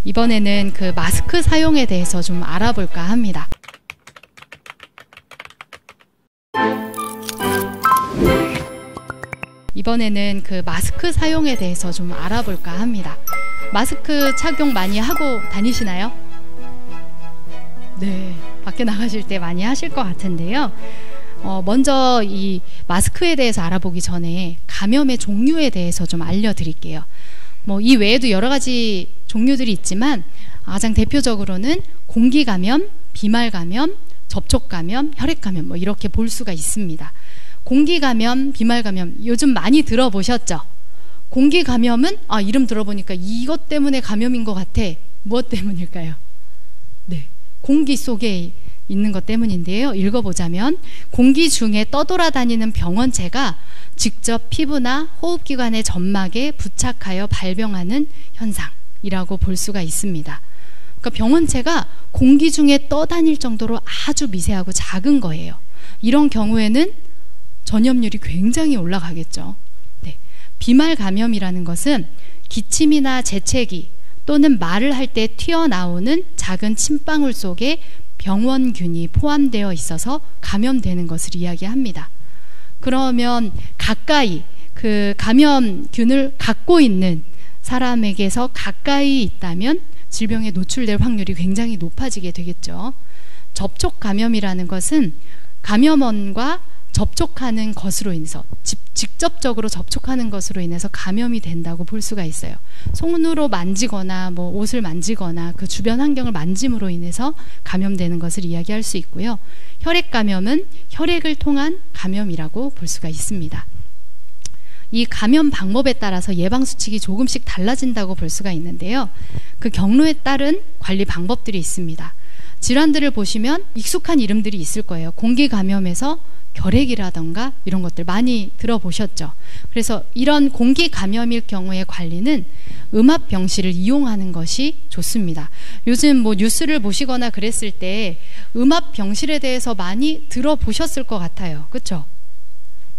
이번에는 그 마스크 사용에 대해서 좀 알아볼까 합니다. 이번에는 그 마스크 사용에 대해서 좀 알아볼까 합니다. 마스크 착용 많이 하고 다니시나요? 네, 밖에 나가실 때 많이 하실 것 같은데요. 먼저 이 마스크에 대해서 알아보기 전에 감염의 종류에 대해서 좀 알려드릴게요. 이 외에도 여러 가지 종류들이 있지만 가장 대표적으로는 공기감염, 비말감염, 접촉감염, 혈액감염 이렇게 볼 수가 있습니다. 공기감염, 비말감염 요즘 많이 들어보셨죠? 공기감염은 이름 들어보니까 이것 때문에 감염인 것 같아. 무엇 때문일까요? 네, 공기 속에 있는 것 때문인데요. 읽어보자면 공기 중에 떠돌아다니는 병원체가 직접 피부나 호흡기관의 점막에 부착하여 발병하는 현상이라고 볼 수가 있습니다. 그러니까 병원체가 공기 중에 떠다닐 정도로 아주 미세하고 작은 거예요. 이런 경우에는 전염률이 굉장히 올라가겠죠. 네. 비말감염이라는 것은 기침이나 재채기 또는 말을 할 때 튀어나오는 작은 침방울 속에 병원균이 포함되어 있어서 감염되는 것을 이야기합니다. 그러면 가까이 그 감염균을 갖고 있는 사람에게서 가까이 있다면 질병에 노출될 확률이 굉장히 높아지게 되겠죠. 접촉 감염이라는 것은 감염원과 접촉하는 것으로 인해서 직접적으로 접촉하는 것으로 인해서 감염이 된다고 볼 수가 있어요. 손으로 만지거나 옷을 만지거나 그 주변 환경을 만짐으로 인해서 감염되는 것을 이야기할 수 있고요. 혈액 감염은 혈액을 통한 감염이라고 볼 수가 있습니다. 이 감염 방법에 따라서 예방 수칙이 조금씩 달라진다고 볼 수가 있는데요. 그 경로에 따른 관리 방법들이 있습니다. 질환들을 보시면 익숙한 이름들이 있을 거예요. 공기 감염에서 결핵이라던가 이런 것들 많이 들어보셨죠. 그래서 이런 공기 감염일 경우의 관리는 음압병실을 이용하는 것이 좋습니다. 요즘 뉴스를 보시거나 그랬을 때 음압병실에 대해서 많이 들어보셨을 것 같아요. 그렇죠?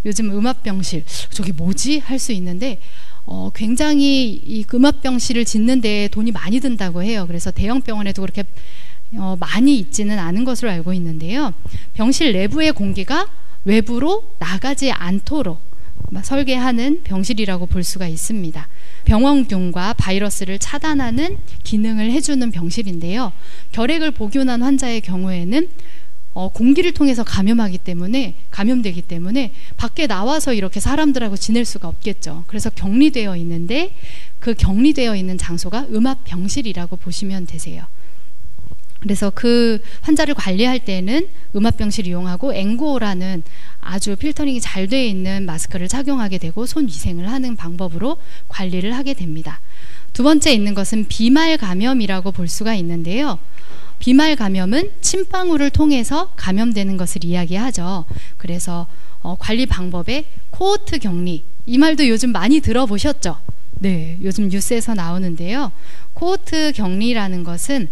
요즘 음압병실 저기 뭐지? 할 수 있는데 굉장히 이 음압병실을 짓는 데 돈이 많이 든다고 해요. 그래서 대형 병원에도 그렇게 많이 있지는 않은 것으로 알고 있는데요. 병실 내부의 공기가 외부로 나가지 않도록 설계하는 병실이라고 볼 수가 있습니다. 병원균과 바이러스를 차단하는 기능을 해주는 병실인데요. 결핵을 복용한 환자의 경우에는 공기를 통해서 감염되기 때문에 밖에 나와서 이렇게 사람들하고 지낼 수가 없겠죠. 그래서 격리되어 있는데 그 격리되어 있는 장소가 음압병실이라고 보시면 되세요. 그래서 그 환자를 관리할 때는 음압병실 이용하고 N95라는 아주 필터링이 잘 되어 있는 마스크를 착용하게 되고 손 위생을 하는 방법으로 관리를 하게 됩니다. 두 번째 있는 것은 비말 감염이라고 볼 수가 있는데요. 비말 감염은 침방울을 통해서 감염되는 것을 이야기하죠. 그래서 관리 방법에 코호트 격리, 이 말도 요즘 많이 들어보셨죠? 네, 요즘 뉴스에서 나오는데요. 코호트 격리라는 것은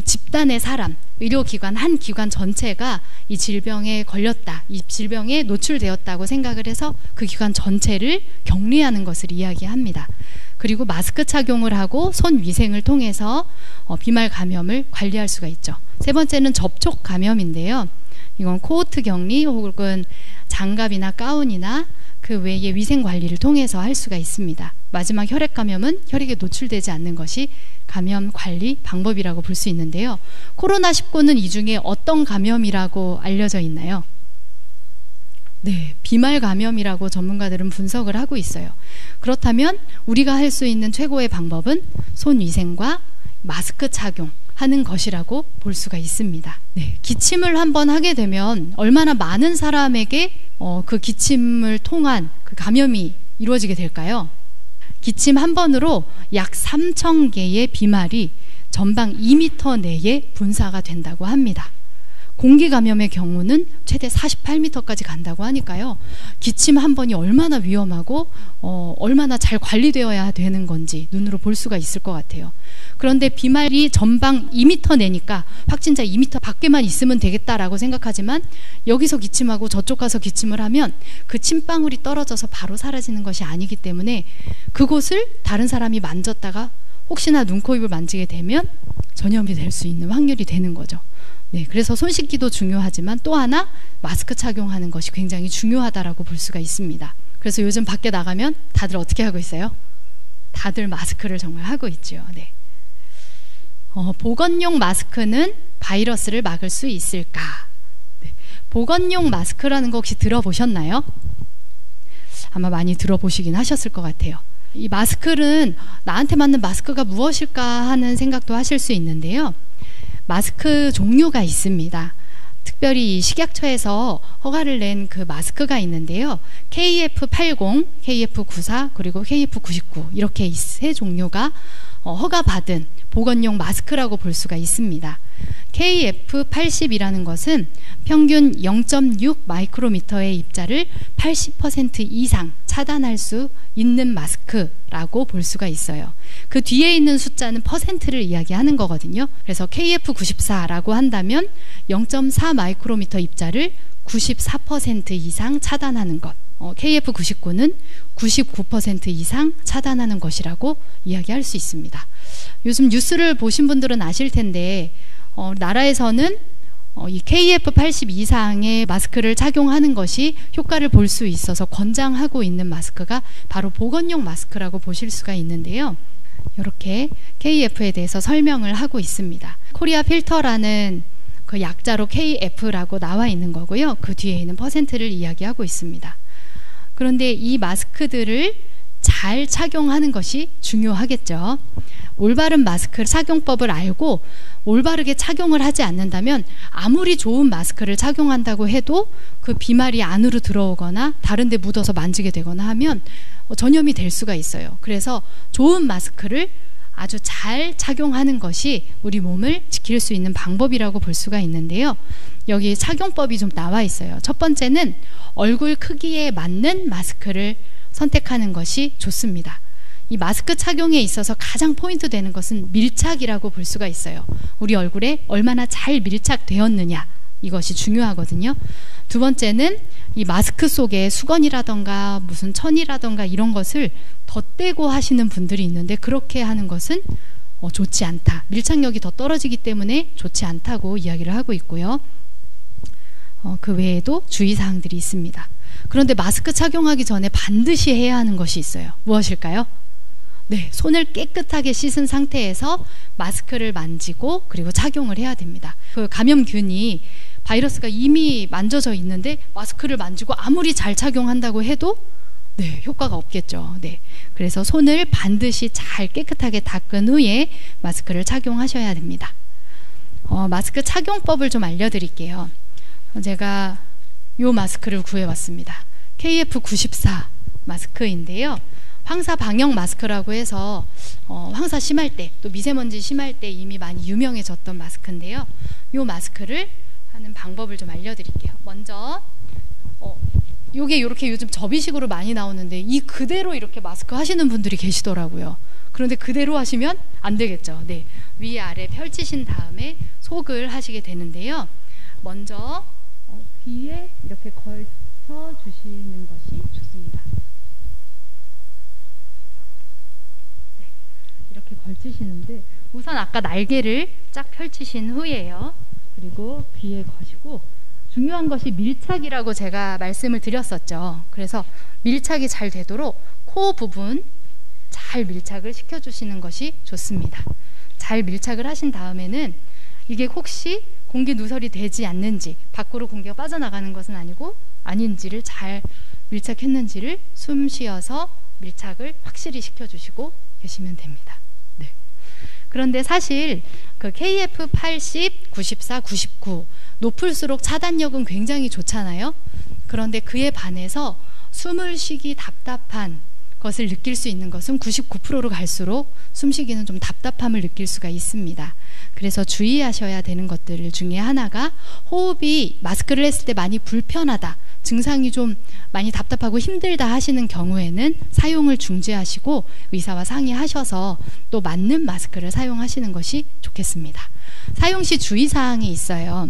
집단의 사람, 의료기관 한 기관 전체가 이 질병에 걸렸다, 이 질병에 노출되었다고 생각을 해서 그 기관 전체를 격리하는 것을 이야기합니다. 그리고 마스크 착용을 하고 손 위생을 통해서 비말 감염을 관리할 수가 있죠. 세 번째는 접촉 감염인데요. 이건 코호트 격리 혹은 장갑이나 가운이나 그 외의 위생 관리를 통해서 할 수가 있습니다. 마지막 혈액 감염은 혈액에 노출되지 않는 것이 감염 관리 방법이라고 볼 수 있는데요. 코로나19는 이 중에 어떤 감염이라고 알려져 있나요? 네, 비말 감염이라고 전문가들은 분석을 하고 있어요. 그렇다면 우리가 할 수 있는 최고의 방법은 손 위생과 마스크 착용하는 것이라고 볼 수가 있습니다. 네, 기침을 한번 하게 되면 얼마나 많은 사람에게 그 기침을 통한 그 감염이 이루어지게 될까요? 기침 한 번으로 약 3,000개의 비말이 전방 2m 내에 분사가 된다고 합니다. 공기 감염의 경우는 최대 48m까지 간다고 하니까요. 기침 한 번이 얼마나 위험하고 얼마나 잘 관리되어야 되는 건지 눈으로 볼 수가 있을 것 같아요. 그런데 비말이 전방 2m 내니까 확진자 2m 밖에만 있으면 되겠다라고 생각하지만 여기서 기침하고 저쪽 가서 기침을 하면 그 침방울이 떨어져서 바로 사라지는 것이 아니기 때문에 그곳을 다른 사람이 만졌다가 혹시나 눈, 코, 입을 만지게 되면 전염이 될 수 있는 확률이 되는 거죠. 네, 그래서 손 씻기도 중요하지만 또 하나 마스크 착용하는 것이 굉장히 중요하다라고 볼 수가 있습니다. 그래서 요즘 밖에 나가면 다들 어떻게 하고 있어요? 다들 마스크를 정말 하고 있죠. 네. 보건용 마스크는 바이러스를 막을 수 있을까? 네. 보건용 마스크라는 거 혹시 들어보셨나요? 아마 많이 들어보시긴 하셨을 것 같아요. 이 마스크는 나한테 맞는 마스크가 무엇일까 하는 생각도 하실 수 있는데요. 마스크 종류가 있습니다. 특별히 이 식약처에서 허가를 낸 그 마스크가 있는데요. KF80, KF94, 그리고 KF99 이렇게 세 종류가 허가받은 보건용 마스크라고 볼 수가 있습니다. KF80이라는 것은 평균 0.6 마이크로미터의 입자를 80% 이상 차단할 수 있는 마스크라고 볼 수가 있어요. 그 뒤에 있는 숫자는 퍼센트를 이야기하는 거거든요. 그래서 KF94라고 한다면 0.4 마이크로미터 입자를 94% 이상 차단하는 것. KF99는 99% 이상 차단하는 것이라고 이야기할 수 있습니다. 요즘 뉴스를 보신 분들은 아실 텐데 나라에서는 이 KF80 이상의 마스크를 착용하는 것이 효과를 볼 수 있어서 권장하고 있는 마스크가 바로 보건용 마스크라고 보실 수가 있는데요. 이렇게 KF에 대해서 설명을 하고 있습니다. 코리아 필터라는 그 약자로 KF라고 나와 있는 거고요. 그 뒤에 있는 퍼센트를 이야기하고 있습니다. 그런데 이 마스크들을 잘 착용하는 것이 중요하겠죠. 올바른 마스크 착용법을 알고 올바르게 착용을 하지 않는다면 아무리 좋은 마스크를 착용한다고 해도 그 비말이 안으로 들어오거나 다른 데 묻어서 만지게 되거나 하면 전염이 될 수가 있어요. 그래서 좋은 마스크를 아주 잘 착용하는 것이 우리 몸을 지킬 수 있는 방법이라고 볼 수가 있는데요. 여기 착용법이 좀 나와 있어요. 첫 번째는 얼굴 크기에 맞는 마스크를 선택하는 것이 좋습니다. 이 마스크 착용에 있어서 가장 포인트 되는 것은 밀착이라고 볼 수가 있어요. 우리 얼굴에 얼마나 잘 밀착되었느냐, 이것이 중요하거든요. 두 번째는 이 마스크 속에 수건이라던가 무슨 천이라던가 이런 것을 덧대고 하시는 분들이 있는데 그렇게 하는 것은 좋지 않다. 밀착력이 더 떨어지기 때문에 좋지 않다고 이야기를 하고 있고요. 그 외에도 주의사항들이 있습니다. 그런데 마스크 착용하기 전에 반드시 해야 하는 것이 있어요. 무엇일까요? 네, 손을 깨끗하게 씻은 상태에서 마스크를 만지고 그리고 착용을 해야 됩니다. 그 감염균이 바이러스가 이미 만져져 있는데 마스크를 만지고 아무리 잘 착용한다고 해도 네, 효과가 없겠죠. 네, 그래서 손을 반드시 잘 깨끗하게 닦은 후에 마스크를 착용하셔야 됩니다. 마스크 착용법을 좀 알려드릴게요. 제가 이 마스크를 구해왔습니다. KF94 마스크인데요. 황사 방역 마스크라고 해서 황사 심할 때 또 미세먼지 심할 때 이미 많이 유명해졌던 마스크인데요. 이 마스크를 하는 방법을 좀 알려드릴게요. 먼저 요게 이렇게 요즘 접이식으로 많이 나오는데 이 그대로 이렇게 마스크 하시는 분들이 계시더라고요. 그런데 그대로 하시면 안 되겠죠. 네, 위아래 펼치신 다음에 속을 하시게 되는데요. 먼저 귀에 이렇게 걸쳐 주시는 것이 좋습니다. 네, 이렇게 걸치시는데 우선 아까 날개를 쫙 펼치신 후에요. 그리고 귀에 거시고 중요한 것이 밀착이라고 제가 말씀을 드렸었죠. 그래서 밀착이 잘 되도록 코 부분 잘 밀착을 시켜주시는 것이 좋습니다. 잘 밀착을 하신 다음에는 이게 혹시 공기 누설이 되지 않는지, 밖으로 공기가 빠져나가는 것은 아니고 아닌지를 잘 밀착했는지를 숨 쉬어서 밀착을 확실히 시켜주시고 계시면 됩니다. 네. 그런데 사실 그 KF80, 94, 99 높을수록 차단력은 굉장히 좋잖아요. 그런데 그에 반해서 숨을 쉬기 답답한 것을 느낄 수 있는 것은 99%로 갈수록 숨쉬기는 좀 답답함을 느낄 수가 있습니다. 그래서 주의하셔야 되는 것들 중에 하나가 호흡이 마스크를 했을 때 많이 불편하다, 증상이 좀 많이 답답하고 힘들다 하시는 경우에는 사용을 중지하시고 의사와 상의하셔서 또 맞는 마스크를 사용하시는 것이 좋겠습니다. 사용 시 주의사항이 있어요.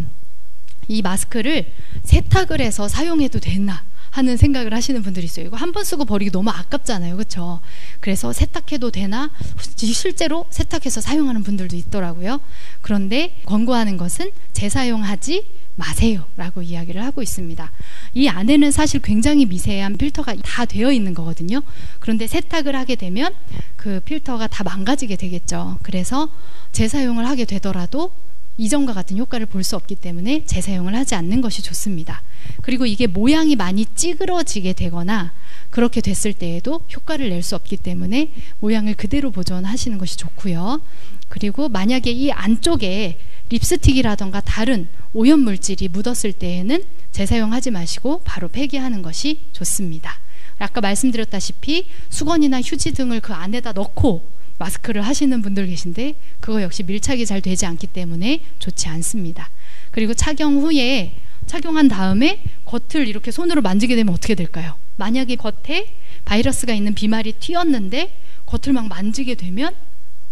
이 마스크를 세탁을 해서 사용해도 되나 하는 생각을 하시는 분들이 있어요. 이거 한 번 쓰고 버리기 너무 아깝잖아요. 그렇죠? 그래서 세탁해도 되나? 실제로 세탁해서 사용하는 분들도 있더라고요. 그런데 권고하는 것은 재사용하지 마세요 라고 이야기를 하고 있습니다. 이 안에는 사실 굉장히 미세한 필터가 다 되어 있는 거거든요. 그런데 세탁을 하게 되면 그 필터가 다 망가지게 되겠죠. 그래서 재사용을 하게 되더라도 이전과 같은 효과를 볼 수 없기 때문에 재사용을 하지 않는 것이 좋습니다. 그리고 이게 모양이 많이 찌그러지게 되거나 그렇게 됐을 때에도 효과를 낼 수 없기 때문에 모양을 그대로 보존하시는 것이 좋고요. 그리고 만약에 이 안쪽에 립스틱이라던가 다른 오염물질이 묻었을 때에는 재사용하지 마시고 바로 폐기하는 것이 좋습니다. 아까 말씀드렸다시피 수건이나 휴지 등을 그 안에다 넣고 마스크를 하시는 분들 계신데 그거 역시 밀착이 잘 되지 않기 때문에 좋지 않습니다. 그리고 착용한 다음에 겉을 이렇게 손으로 만지게 되면 어떻게 될까요? 만약에 겉에 바이러스가 있는 비말이 튀었는데 겉을 막 만지게 되면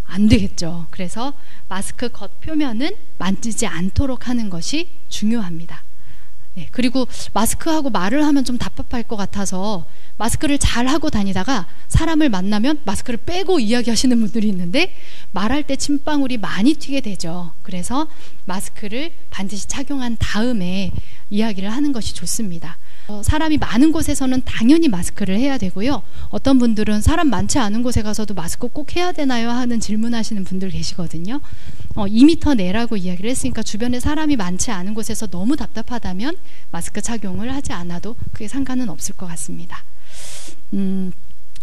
안 되겠죠. 그래서 마스크 겉 표면은 만지지 않도록 하는 것이 중요합니다. 네, 그리고 마스크하고 말을 하면 좀 답답할 것 같아서 마스크를 잘 하고 다니다가 사람을 만나면 마스크를 빼고 이야기하시는 분들이 있는데 말할 때 침방울이 많이 튀게 되죠. 그래서 마스크를 반드시 착용한 다음에 이야기를 하는 것이 좋습니다. 사람이 많은 곳에서는 당연히 마스크를 해야 되고요. 어떤 분들은 사람 많지 않은 곳에 가서도 마스크 꼭 해야 되나요? 하는 질문하시는 분들 계시거든요. 2m 내라고 이야기를 했으니까 주변에 사람이 많지 않은 곳에서 너무 답답하다면 마스크 착용을 하지 않아도 그게 상관은 없을 것 같습니다.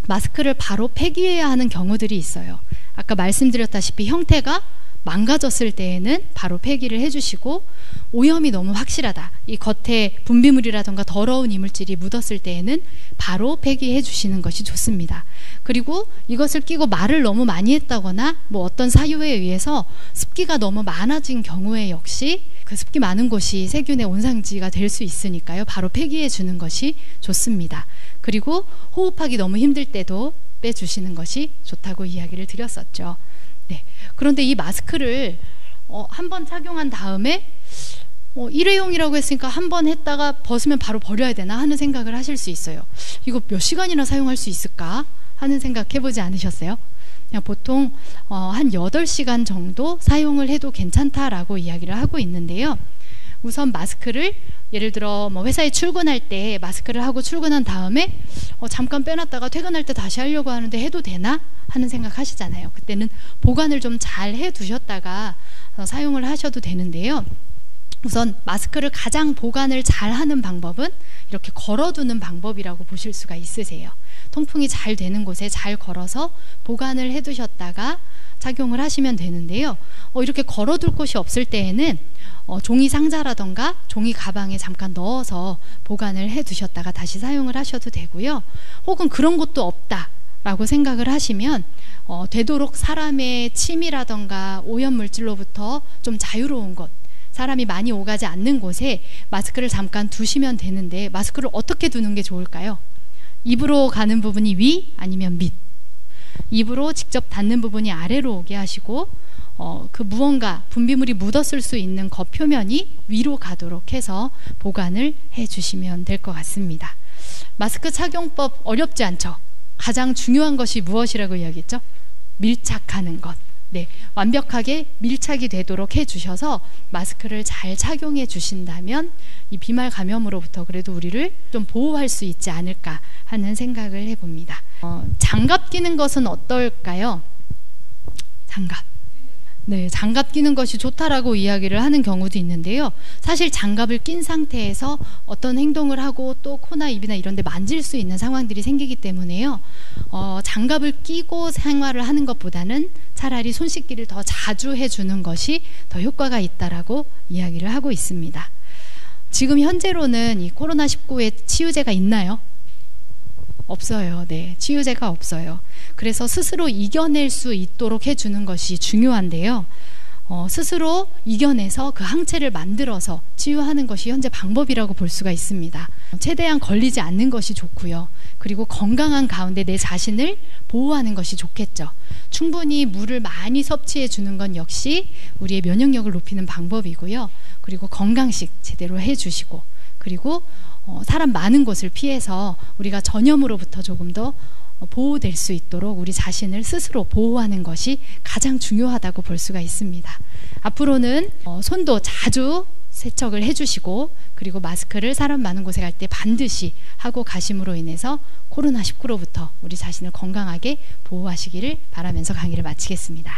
마스크를 바로 폐기해야 하는 경우들이 있어요. 아까 말씀드렸다시피 형태가 망가졌을 때에는 바로 폐기를 해주시고 오염이 너무 확실하다. 이 겉에 분비물이라던가 더러운 이물질이 묻었을 때에는 바로 폐기해 주시는 것이 좋습니다. 그리고 이것을 끼고 말을 너무 많이 했다거나 뭐 어떤 사유에 의해서 습기가 너무 많아진 경우에 역시 그 습기 많은 곳이 세균의 온상지가 될 수 있으니까요. 바로 폐기해 주는 것이 좋습니다. 그리고 호흡하기 너무 힘들 때도 빼주시는 것이 좋다고 이야기를 드렸었죠. 네. 그런데 이 마스크를 한 번 착용한 다음에 일회용이라고 했으니까 한 번 했다가 벗으면 바로 버려야 되나 하는 생각을 하실 수 있어요. 이거 몇 시간이나 사용할 수 있을까 하는 생각 해보지 않으셨어요? 그냥 보통 한 8시간 정도 사용을 해도 괜찮다라고 이야기를 하고 있는데요. 우선 마스크를 예를 들어 뭐 회사에 출근할 때 마스크를 하고 출근한 다음에 잠깐 빼놨다가 퇴근할 때 다시 하려고 하는데 해도 되나 하는 생각 하시잖아요. 그때는 보관을 좀 잘 해두셨다가 사용을 하셔도 되는데요. 우선 마스크를 가장 보관을 잘 하는 방법은 이렇게 걸어두는 방법이라고 보실 수가 있으세요. 통풍이 잘 되는 곳에 잘 걸어서 보관을 해두셨다가 착용을 하시면 되는데요. 이렇게 걸어둘 곳이 없을 때에는 종이 상자라던가 종이 가방에 잠깐 넣어서 보관을 해두셨다가 다시 사용을 하셔도 되고요. 혹은 그런 것도 없다라고 생각을 하시면 되도록 사람의 침이라던가 오염물질로부터 좀 자유로운 곳, 사람이 많이 오가지 않는 곳에 마스크를 잠깐 두시면 되는데 마스크를 어떻게 두는 게 좋을까요? 입으로 가는 부분이 위 아니면 밑, 입으로 직접 닿는 부분이 아래로 오게 하시고 그 무언가 분비물이 묻었을 수 있는 겉표면이 위로 가도록 해서 보관을 해주시면 될 것 같습니다. 마스크 착용법 어렵지 않죠? 가장 중요한 것이 무엇이라고 이야기했죠? 밀착하는 것. 네, 완벽하게 밀착이 되도록 해주셔서 마스크를 잘 착용해 주신다면 이 비말 감염으로부터 그래도 우리를 좀 보호할 수 있지 않을까 하는 생각을 해봅니다. 장갑 끼는 것은 어떨까요? 장갑. 네, 장갑 끼는 것이 좋다라고 이야기를 하는 경우도 있는데요. 사실 장갑을 낀 상태에서 어떤 행동을 하고 또 코나 입이나 이런 데 만질 수 있는 상황들이 생기기 때문에요. 장갑을 끼고 생활을 하는 것보다는 차라리 손 씻기를 더 자주 해주는 것이 더 효과가 있다라고 이야기를 하고 있습니다. 지금 현재로는 이 코로나19에 치유제가 있나요? 없어요. 네, 치유제가 없어요. 그래서 스스로 이겨낼 수 있도록 해주는 것이 중요한데요. 스스로 이겨내서 그 항체를 만들어서 치유하는 것이 현재 방법이라고 볼 수가 있습니다. 최대한 걸리지 않는 것이 좋고요. 그리고 건강한 가운데 내 자신을 보호하는 것이 좋겠죠. 충분히 물을 많이 섭취해 주는 건 역시 우리의 면역력을 높이는 방법이고요. 그리고 건강식 제대로 해주시고, 그리고 사람 많은 곳을 피해서 우리가 전염으로부터 조금 더 보호될 수 있도록 우리 자신을 스스로 보호하는 것이 가장 중요하다고 볼 수가 있습니다. 앞으로는 손도 자주 세척을 해주시고, 그리고 마스크를 사람 많은 곳에 갈 때 반드시 하고 가심으로 인해서 코로나19로부터 우리 자신을 건강하게 보호하시기를 바라면서 강의를 마치겠습니다.